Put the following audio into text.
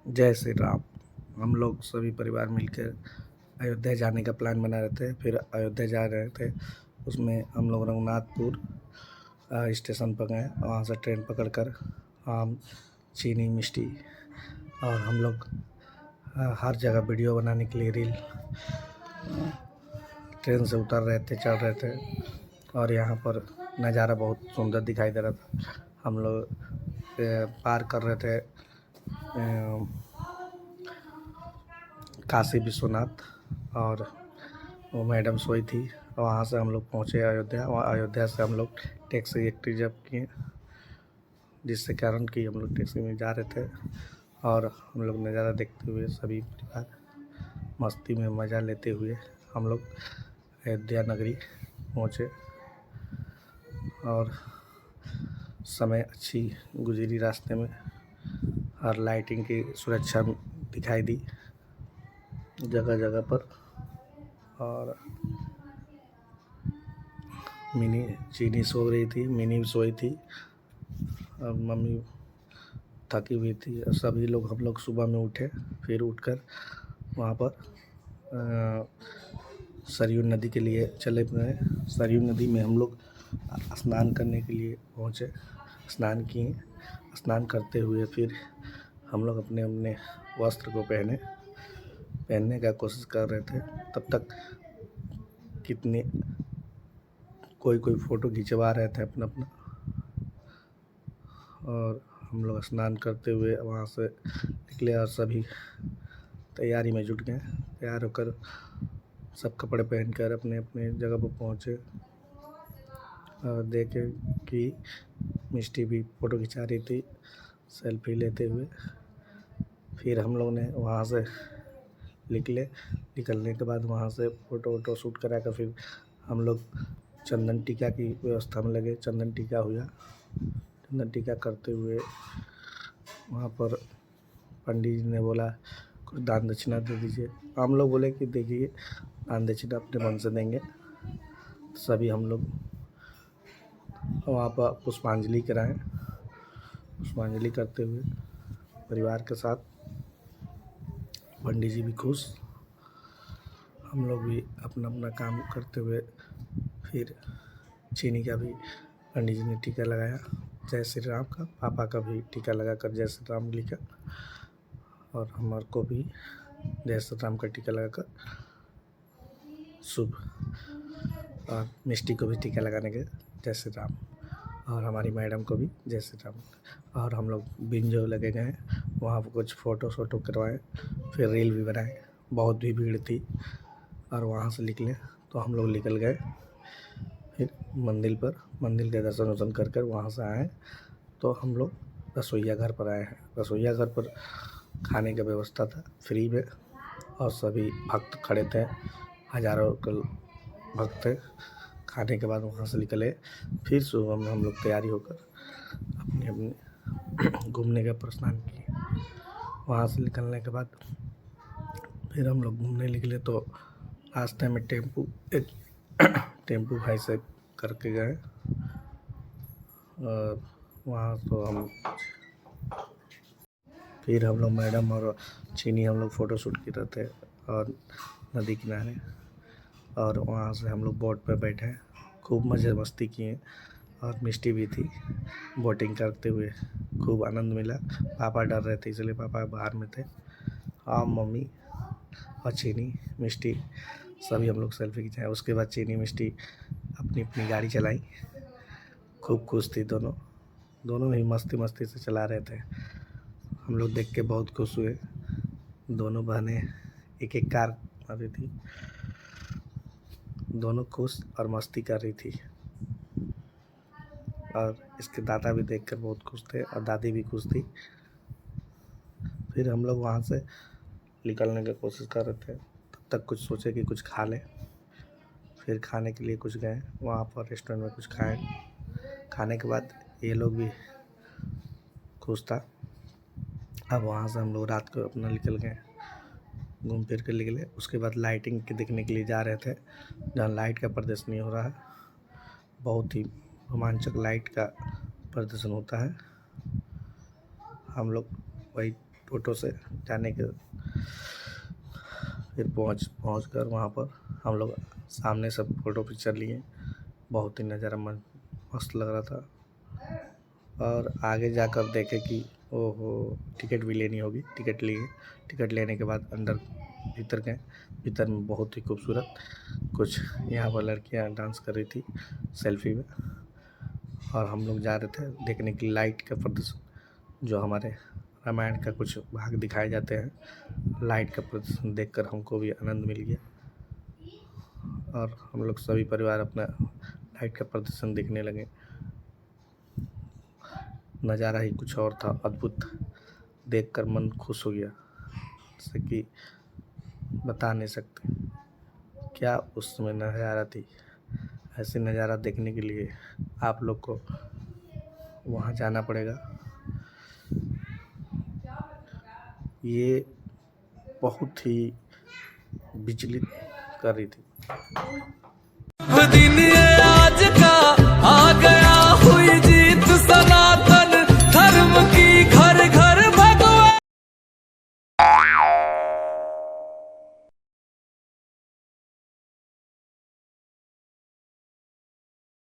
जय श्री राम। हम लोग सभी परिवार मिलकर अयोध्या जाने का प्लान बना रहे थे। फिर अयोध्या जा रहे थे, उसमें हम लोग रघुनाथपुर स्टेशन पर गए। वहाँ से ट्रेन पकड़कर आम, चीनी, मिष्टी और हम लोग हर जगह वीडियो बनाने के लिए रील ट्रेन से उतर रहे थे, चढ़ रहे थे। और यहाँ पर नज़ारा बहुत सुंदर दिखाई दे रहा था। हम लोग पार कर रहे थे काशी विश्वनाथ, और वो मैडम सोई थी। वहाँ से हम लोग पहुँचे अयोध्या। वहाँ अयोध्या से हम लोग टैक्सी एक रिजर्व किए, जिससे कारण कि हम लोग टैक्सी में जा रहे थे और हम लोग नज़ारा देखते हुए सभी परिवार मस्ती में मज़ा लेते हुए हम लोग अयोध्या नगरी पहुँचे। और समय अच्छी गुजरी रास्ते में, और लाइटिंग की सुरक्षा दिखाई दी जगह जगह पर। और मिनी चीनी सो रही थी, मिनी सोई थी, और मम्मी थकी हुई थी। और सभी लोग हम लोग सुबह में उठे। फिर उठकर वहाँ पर सरयू नदी के लिए चले गए। सरयू नदी में हम लोग स्नान करने के लिए पहुँचे। स्नान किए। स्नान करते हुए फिर हम लोग अपने अपने वस्त्र को पहनने का कोशिश कर रहे थे। तब तक कितने कोई फ़ोटो खिंचवा रहे थे अपना अपना। और हम लोग स्नान करते हुए वहाँ से निकले और सभी तैयारी में जुट गए। तैयार होकर सब कपड़े पहनकर अपने अपने जगह पर पहुँचे। और देखे कि मिष्टी भी फ़ोटो खिंचा रही थी सेल्फी लेते हुए। फिर हम लोग ने वहाँ से निकलने के बाद वहाँ से फ़ोटो शूट करा कर फिर हम लोग चंदन टीका की व्यवस्था में लगे। चंदन टीका हुआ। चंदन टीका करते हुए वहाँ पर पंडित जी ने बोला कुछ दान दक्षिणा दे दीजिए। हम लोग बोले कि देखिए, दान दक्षिणा अपने मन से देंगे। सभी हम लोग वहाँ पर पुष्पांजलि कराएं। पुष्पांजलि करते हुए परिवार के साथ पंडित जी भी खुश, हम लोग भी अपना अपना काम करते हुए फिर चीनी का भी पंडित जी ने टीका लगाया जय श्री राम का। पापा का भी टीका लगाकर जय श्री राम लिखा, और हमारे को भी जय श्री राम का टीका लगाकर शुभ। और मिष्टी को भी टीका लगाने के जय श्री राम, और हमारी मैडम को भी जय श्री राम। और हम लोग बिंजो लगे गए, वहाँ पर कुछ फ़ोटो करवाए, फिर रील भी बनाए। बहुत भी भीड़ थी। और वहाँ से निकले तो हम लोग निकल गए फिर मंदिर के दर्शन वर्शन कर वहाँ से आए तो हम लोग रसोइया घर पर आए हैं। रसोइया घर पर खाने का व्यवस्था था फ्री में, और सभी भक्त खड़े थे, हज़ारों भक्त थे। खाने के बाद वहाँ से निकले। फिर सुबह में हम लोग तैयारी होकर अपने अपने घूमने का प्रस्थान किए। वहाँ से निकलने के बाद फिर हम लोग घूमने निकले तो रास्ते में टेम्पू भाई से करके गए। और वहाँ तो फिर हम लोग मैडम और चीनी हम लोग फ़ोटो शूट कर रहे थे और नदी किनारे। और वहाँ से हम लोग बोट पर बैठे, खूब मज़े मस्ती किए। और मिष्टी भी थी। बोटिंग करते हुए खूब आनंद मिला। पापा डर रहे थे, इसलिए पापा बाहर में थे। मम्मी और चीनी, मिष्टी सभी हम लोग सेल्फी खिंचाए। उसके बाद चीनी मिष्टी अपनी अपनी गाड़ी चलाई। खूब खुश थी दोनों ही मस्ती से चला रहे थे। हम लोग देख के बहुत खुश हुए। दोनों बहनें एक एक कार आ रही थी, दोनों खुश और मस्ती कर रही थी। और इसके दादा भी देखकर बहुत खुश थे और दादी भी खुश थी। फिर हम लोग वहाँ से निकलने की कोशिश कर रहे थे, तब तक कुछ सोचे कि कुछ खा लें। फिर खाने के लिए कुछ गए, वहाँ पर रेस्टोरेंट में कुछ खाएं। खाने के बाद ये लोग भी खुश था। अब वहाँ से हम लोग रात को अपना निकल गए, घूम फिर कर निकले। उसके बाद लाइटिंग के देखने के लिए जा रहे थे, जहाँ लाइट का प्रदर्शनी हो रहा है। बहुत ही रोमांचक लाइट का प्रदर्शन होता है। हम लोग वही ऑटो से जाने के फिर पहुँच कर वहाँ पर हम लोग सामने सब फ़ोटो पिक्चर लिए। बहुत ही नज़ारा मस्त लग रहा था। और आगे जाकर देखे कि ओहो, टिकट भी लेनी होगी। टिकट लिए, टिकट लेने के बाद अंदर भीतर गए। भीतर में बहुत ही खूबसूरत कुछ यहाँ पर लड़कियाँ डांस कर रही थी सेल्फी में, और हम लोग जा रहे थे देखने की लाइट का प्रदर्शन, जो हमारे रामायण का कुछ भाग दिखाए जाते हैं। लाइट का प्रदर्शन देखकर हमको भी आनंद मिल गया, और हम लोग सभी परिवार अपना लाइट का प्रदर्शन देखने लगे। नज़ारा ही कुछ और था, अद्भुत। देखकर मन खुश हो गया, जैसे कि बता नहीं सकते क्या उस समय नज़ारा थी। ऐसे नज़ारा देखने के लिए आप लोग को वहाँ जाना पड़ेगा। ये बहुत ही विचलित कर रही थी।